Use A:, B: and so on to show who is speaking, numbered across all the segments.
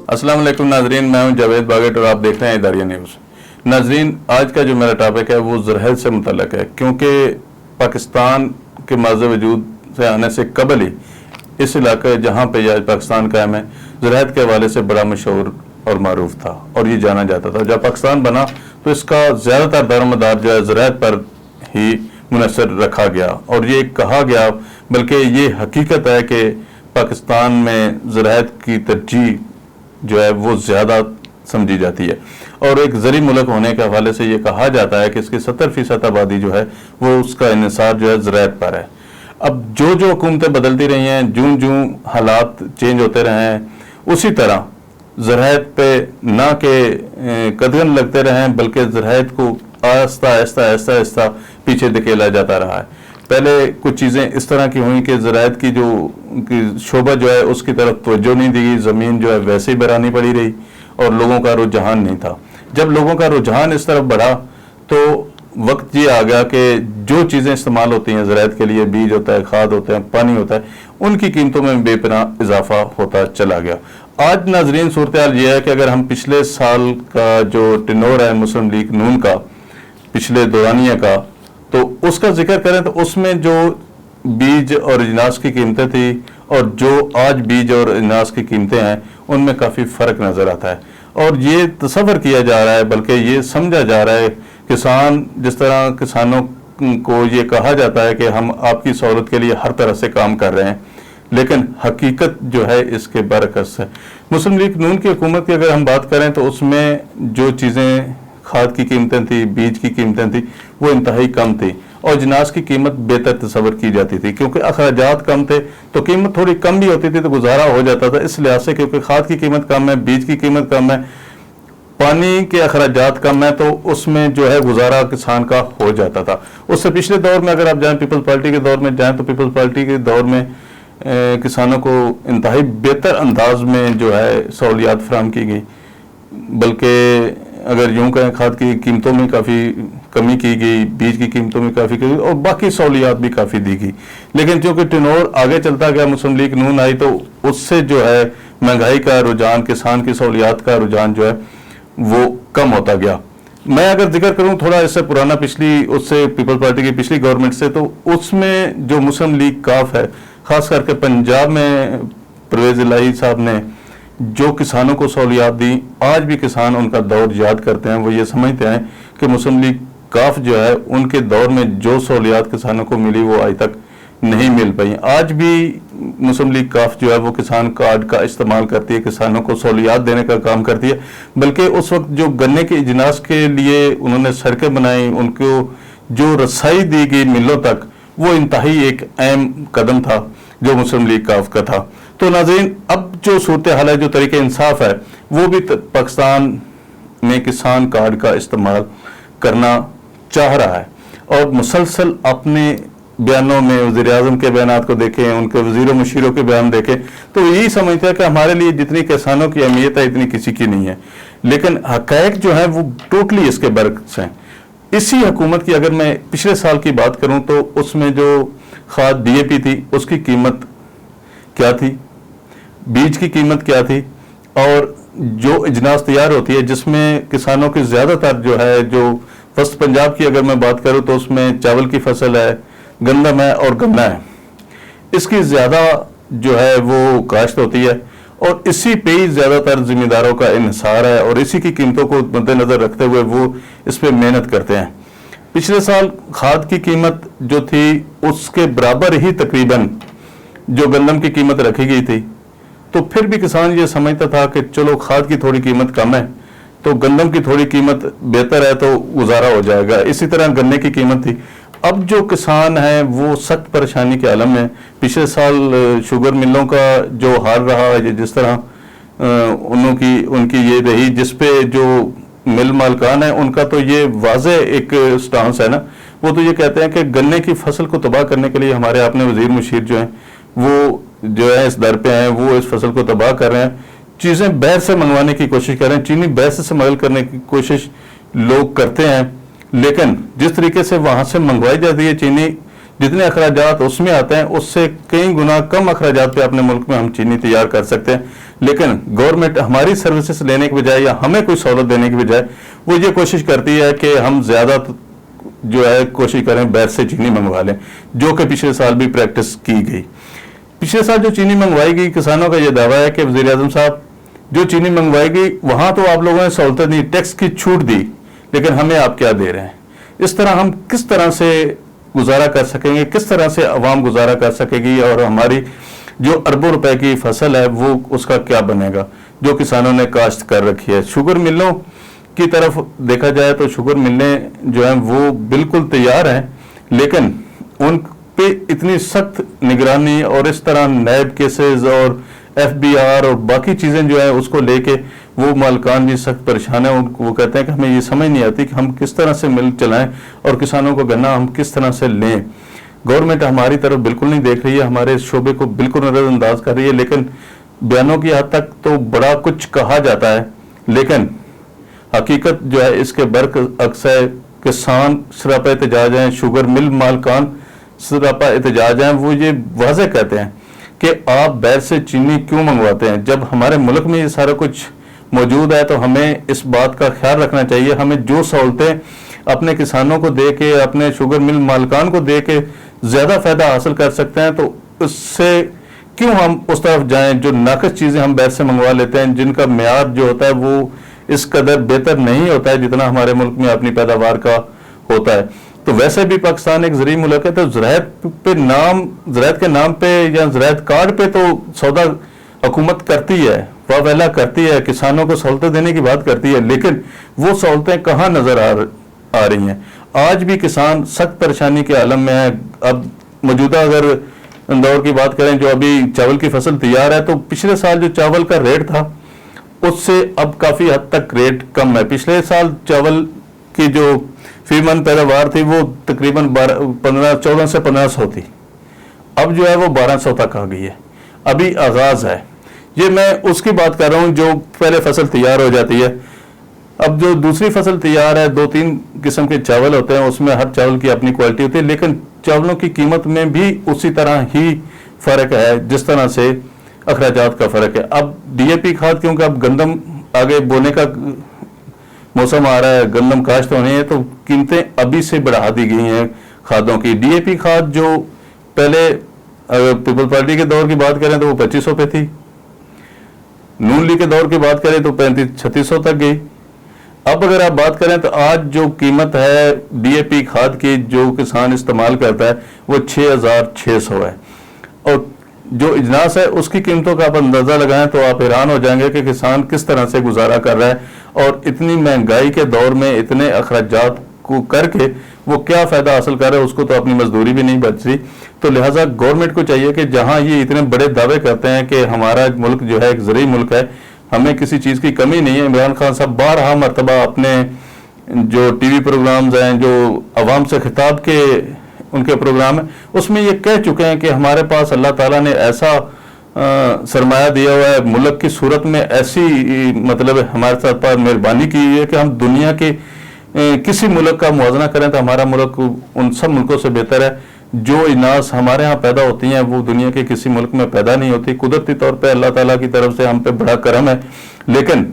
A: अस्सलाम वालेकुम नाजरीन, मैं हूं जावेद बागट और आप देख रहे हैं इदारिया न्यूज़। नाजरीन, आज का जो मेरा टॉपिक है वो ज़रहद से मुतल्लक है, क्योंकि पाकिस्तान के माज़े वजूद से आने से कबल ही इस इलाके जहाँ पे आज पाकिस्तान कायम है ज़रहद के हवाले से बड़ा मशहूर और मारूफ था और ये जाना जाता था। जब पाकिस्तान बना तो इसका ज़्यादातर दारोमदार जो है ज़रहद पर ही मुनसर रखा गया और ये कहा गया, बल्कि ये हकीकत है कि पाकिस्तान में ज़रहद की तरजीह जो है वो ज़्यादा समझी जाती है और एक ज़री मुल्क होने के हवाले से ये कहा जाता है कि इसकी 70% आबादी जो है वो उसका इन्हिसार जो है ज़रहद पर है। अब जो हुकूमतें बदलती रही हैं, जूं हालात चेंज होते रहे हैं, उसी तरह ज़रहद पे ना के कदम लगते रहे हैं, बल्कि ज़रहद को आहिस्ता पीछे धकेला जाता रहा है। पहले कुछ चीज़ें इस तरह की हुई कि ज़रहद की शोबा जो है उसकी तरफ तवज्जो नहीं दी गई, ज़मीन जो है वैसे ही बरानी पड़ी रही और लोगों का रुझान नहीं था। जब लोगों का रुझान इस तरफ बढ़ा तो वक्त ये आ गया कि जो चीज़ें इस्तेमाल होती हैं ज़रहद के लिए, बीज होता है, खाद होते हैं, पानी होता है, उनकी कीमतों में बेपनाह इजाफा होता चला गया। आज नाजरीन सूरत हाल ये है कि अगर हम पिछले साल का जो टेनोर है मुस्लिम लीग नून का, पिछले दौरानिया का, तो उसका जिक्र करें तो उसमें जो बीज और अजनास की कीमतें थी और जो आज बीज और अजनास की कीमतें हैं उनमें काफ़ी फ़र्क नज़र आता है और ये तसव्वुर किया जा रहा है, बल्कि ये समझा जा रहा है, किसान जिस तरह किसानों को ये कहा जाता है कि हम आपकी सहूलत के लिए हर तरह से काम कर रहे हैं, लेकिन हकीकत जो है इसके बरअक्स है। मुस्लिम लीग नून की हुकूमत की अगर हम बात करें तो उसमें जो चीज़ें खाद की कीमतें थी, बीज की कीमतें थी, वो इंतहाई कम थी और अजनास की कीमत बेहतर तस्वर की जाती थी, क्योंकि अखराजात कम थे तो कीमत थोड़ी कम भी होती थी तो गुजारा हो जाता था। इस लिहाज से क्योंकि खाद की कीमत कम है, बीज की कीमत कम है, पानी के अखराजात कम है, तो उसमें जो है गुजारा किसान का हो जाता था। उससे पिछले दौर में अगर आप जाएं, पीपल्स पार्टी के दौर में जाएं, तो पीपल्स पार्टी के दौर में किसानों को इंतहाई बेहतर अंदाज में जो है सहूलियात फराहम की गई, बल्कि अगर यूँ कहें खाद की कीमतों में काफ़ी कमी की गई, बीज की कीमतों में काफ़ी की गई और बाकी सहूलियात भी काफ़ी दी गई। लेकिन चूँकि टेनोर आगे चलता गया, मुस्लिम लीग नून आई, तो उससे जो है महंगाई का रुझान, किसान की सहूलियात का रुझान जो है वो कम होता गया। मैं अगर जिक्र करूँ थोड़ा इससे पुराना, उससे पीपल्स पार्टी की पिछली गवर्नमेंट से, तो उसमें जो मुस्लिम लीग काफ है, ख़ास करके पंजाब में परवेज़ इलाही साहब ने जो किसानों को सहूलियात दी, आज भी किसान उनका दौर याद करते हैं। वो ये समझते हैं कि मुस्लिम लीग काफ जो है उनके दौर में जो सहूलियात किसानों को मिली वो आज तक नहीं मिल पाई। आज भी मुस्लिम लीग काफ जो है वो किसान कार्ड का इस्तेमाल करती है, किसानों को सहूलियात देने का काम करती है, बल्कि उस वक्त जो गन्ने के इजनास के लिए उन्होंने सड़कें बनाई, उनको जो रसाई दी गई मिलों तक, वो इंतहाई एक अहम कदम था जो मुस्लिम लीग काफ का था। तो नाज़रीन, अब जो सूरत हाल है, जो तरीके इंसाफ है, वो भी पाकिस्तान में किसान कार्ड का इस्तेमाल करना चाह रहा है और मुसलसल अपने बयानों में वज़ीर आज़म के बयानात को देखें, उनके वज़ीरों मुशीरों के बयान देखें, तो यही समझते हैं कि हमारे लिए जितनी किसानों की अहमियत है इतनी किसी की नहीं है। लेकिन हक़ाइक़ जो है वो टोटली इसके बरक्स हैं। इसी हुकूमत की अगर मैं पिछले साल की बात करूं तो उसमें जो खाद DAP थी उसकी कीमत क्या थी, बीज की कीमत क्या थी, और जो इजनास तैयार होती है जिसमें किसानों की ज़्यादातर जो है, जो वस्त पंजाब की अगर मैं बात करूं तो उसमें चावल की फसल है, गंदम है और गन्ना है, इसकी ज़्यादा जो है वो काश्त होती है और इसी पे ही ज़्यादातर ज़िम्मेदारों का इन्हिसार है और इसी की कीमतों को मद्देनज़र रखते हुए वो इस पर मेहनत करते हैं। पिछले साल खाद की कीमत जो थी उसके बराबर ही तकरीबन जो गंदम की कीमत रखी गई थी, तो फिर भी किसान ये समझता था कि चलो खाद की थोड़ी कीमत कम है तो गंदम की थोड़ी कीमत बेहतर है तो गुजारा हो जाएगा। इसी तरह गन्ने की कीमत थी। अब जो किसान है वो सख्त परेशानी के आलम में, पिछले साल शुगर मिलों का जो हाल रहा है, जिस तरह उनकी ये रही, जिसपे जो मिल मालकान है उनका तो ये वाज़े एक स्टांस है ना, वो तो ये कहते हैं कि गन्ने की फसल को तबाह करने के लिए हमारे अपने वज़ीर मुशीर जो हैं वो जो है इस दर पे हैं, वो इस फसल को तबाह कर रहे हैं, चीज़ें बाहर से मंगवाने की कोशिश कर रहे हैं, चीनी बाहर से स्मगल करने की कोशिश लोग करते हैं, लेकिन जिस तरीके से वहाँ से मंगवाई जाती है चीनी, जितने अखराजात उसमें आते हैं उससे कई गुना कम अखराजात पे अपने मुल्क में हम चीनी तैयार कर सकते हैं। لیکن گورنمنٹ ہماری سروسز لینے کے بجائے یا ہمیں کوئی سہولت دینے کی بجائے وہ یہ کوشش کرتی ہے کہ ہم زیادہ جو ہے کوشش کریں باہر سے چینی منگوا لیں، جو کہ پچھلے سال بھی پریکٹس کی گئی۔ پچھلے سال جو چینی منگوائی گئی، کسانوں کا یہ دعویٰ ہے کہ وزیر اعظم صاحب جو چینی منگوائی گئی وہاں تو آپ لوگوں نے سہولتیں دی، ٹیکس کی چھوٹ دی، لیکن ہمیں آپ کیا دے رہے ہیں؟ اس طرح ہم کس طرح سے گزارا کر سکیں گے، کس طرح سے عوام گزارا کر سکے گی، اور ہماری جو اربوں روپے کی فصل ہے وہ اس کا کیا بنے گا جو کسانوں نے کاشت کر رکھی ہے۔ شوگر ملوں کی طرف دیکھا جائے تو شوگر ملیں جو ہیں وہ بالکل تیار ہیں، لیکن ان پہ اتنی سخت نگرانی اور اس طرح نیب کیسز اور ایف بی آر اور باقی چیزیں جو ہیں اس کو لے کے وہ مالکان بھی سخت پریشان ہیں۔ وہ کہتے ہیں کہ ہمیں یہ سمجھ نہیں آتی کہ ہم کس طرح سے مل چلائیں اور کسانوں کو گنا ہم کس طرح سے لیں۔ گورنمنٹ ہماری طرف بالکل نہیں دیکھ رہی ہے، ہمارے شعبے کو بالکل نظر انداز کر رہی ہے، لیکن بیانوں کی حد تک تو بڑا کچھ کہا جاتا ہے، لیکن حقیقت جو ہے اس کے برعکس ہے۔ کسان سراپا احتجاج ہیں، شوگر مل مالکان سراپا احتجاج ہیں، وہ یہ واضح کہتے ہیں کہ آپ باہر سے چینی کیوں منگواتے ہیں؟ جب ہمارے ملک میں یہ سارا کچھ موجود ہے تو ہمیں اس بات کا خیال رکھنا چاہیے، ہمیں جو سہولتیں اپنے کسانوں کو دے کے اپنے شوگر مل مالکان کو دے کے زیادہ فائدہ حاصل کر سکتے ہیں تو اس سے کیوں ہم اس طرف جائیں؟ جو ناقص چیزیں ہم باہر سے منگوا لیتے ہیں جن کا معیار جو ہوتا ہے وہ اس قدر بہتر نہیں ہوتا ہے جتنا ہمارے ملک میں اپنی پیداوار کا ہوتا ہے۔ تو ویسے بھی پاکستان ایک زرعی ملک ہے، تو زراعت کے نام پہ یا زراعت کارڈ پہ تو سودا حکومت کرتی ہے، واویلا کرتی ہے، کسانوں کو سہولتیں دینے کی بات کرتی ہے، لیکن وہ سہولتیں کہاں نظر آ رہی ہیں؟ آج بھی کسان سخت پریشانی کے عالم میں ہے۔ اب موجودہ اگر دور کی بات کریں، جو ابھی چاول کی فصل تیار ہے، تو پچھلے سال جو چاول کا ریٹ تھا اس سے اب کافی حد تک ریٹ کم ہے۔ پچھلے سال چاول کی جو فی من پیداوار تھی وہ تقریباً 14 سے 1500 تھی، اب جو ہے وہ 1200 تک آ گئی ہے، ابھی آغاز ہے۔ یہ میں اس کی بات کر رہا ہوں جو پہلے فصل تیار ہو جاتی ہے۔ اب جو دوسری فصل تیار ہے، 2-3 قسم کے چاول ہوتے ہیں، اس میں ہر چاول کی اپنی کوالٹی ہوتی ہے، لیکن چاولوں کی قیمت میں بھی اسی طرح ہی فرق ہے جس طرح سے اخراجات کا فرق ہے۔ اب ڈی اے پی کھاد، کیونکہ اب گندم آگے بونے کا موسم آ رہا ہے، گندم کاشت ہونی ہے، تو قیمتیں ابھی سے بڑھا دی گئی ہیں کھادوں کی۔ ڈی اے پی کھاد جو پہلے پیپل پارٹی کے دور کی بات کریں تو وہ 2500 پہ تھی، نون لیگ کے دور کی بات کریں تو 3500-3600 تک گئی۔ اب اگر آپ بات کریں تو آج جو قیمت ہے ڈی اے پی کھاد کی جو کسان استعمال کرتا ہے وہ 6600 ہے، اور جو اجناس ہے اس کی قیمتوں کا آپ اندازہ لگائیں تو آپ حیران ہو جائیں گے کہ کسان کس طرح سے گزارا کر رہا ہے، اور اتنی مہنگائی کے دور میں اتنے اخراجات کو کر کے وہ کیا فائدہ حاصل کر رہا ہے، اس کو تو اپنی مزدوری بھی نہیں بچ رہی۔ تو لہٰذا گورنمنٹ کو چاہیے کہ جہاں یہ اتنے بڑے دعوے کرتے ہیں کہ ہمارا ملک جو ہے ایک زرعی ملک ہے، ہمیں کسی چیز کی کمی نہیں ہے۔ عمران خان صاحب بارہا مرتبہ اپنے جو ٹی وی پروگرامز ہیں، جو عوام سے خطاب کے ان کے پروگرام ہیں، اس میں یہ کہہ چکے ہیں کہ ہمارے پاس اللہ تعالیٰ نے ایسا سرمایہ دیا ہوا ہے، ملک کی صورت میں ایسی مطلب ہمارے ساتھ پر مہربانی کی ہے کہ ہم دنیا کے کسی ملک کا موازنہ کریں تو ہمارا ملک ان سب ملکوں سے بہتر ہے۔ جو اجناس ہمارے ہاں پیدا ہوتی ہیں وہ دنیا کے کسی ملک میں پیدا نہیں ہوتی۔ قدرتی طور پہ اللہ تعالیٰ کی طرف سے ہم پہ بڑا کرم ہے، لیکن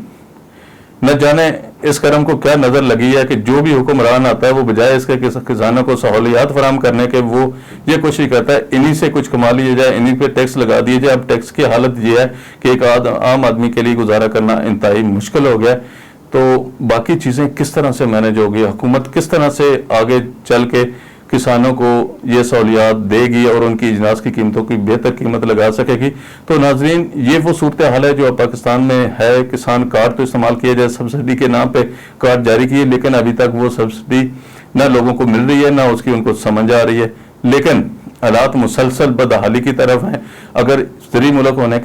A: نہ جانے اس کرم کو کیا نظر لگی ہے کہ جو بھی حکمران آتا ہے وہ بجائے اس کے کسانوں کو سہولیات فراہم کرنے کے وہ یہ کوشش کرتا ہے انہی سے کچھ کما لیا جائے، انہی پہ ٹیکس لگا دیے جائے۔ اب ٹیکس کی حالت یہ ہے کہ ایک عام آدمی کے لیے گزارا کرنا انتہائی مشکل ہو گیا ہے۔ تو باقی چیزیں کس طرح سے مینج ہوگی، حکومت کس طرح سے آگے چل کے کسانوں کو یہ سہولیات دے گی اور ان کی اجناس کی قیمتوں کی بہتر قیمت لگا سکے گی۔ تو ناظرین، یہ وہ صورتحال ہے جو پاکستان میں ہے۔ کسان کارڈ تو استعمال کیا جائے، سبسڈی کے نام پہ کارڈ جاری کیے، لیکن ابھی تک وہ سبسڈی نہ لوگوں کو مل رہی ہے، نہ اس کی ان کو سمجھ آ رہی ہے۔ لیکن حالات مسلسل بدحالی کی طرف ہیں۔ اگر زرعی ملک ہونے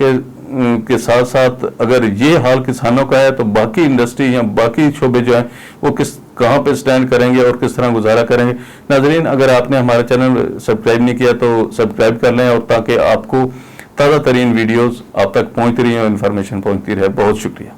A: کے ساتھ ساتھ اگر یہ حال کسانوں کا ہے تو باقی انڈسٹری یا باقی شعبے جو ہیں وہ کہاں پہ سٹینڈ کریں گے اور کس طرح گزارا کریں گے۔ ناظرین، اگر آپ نے ہمارا چینل سبسکرائب نہیں کیا تو سبسکرائب کر لیں، اور تاکہ آپ کو تازہ ترین ویڈیوز آپ تک پہنچتی رہی اور انفارمیشن پہنچتی رہے۔ بہت شکریہ۔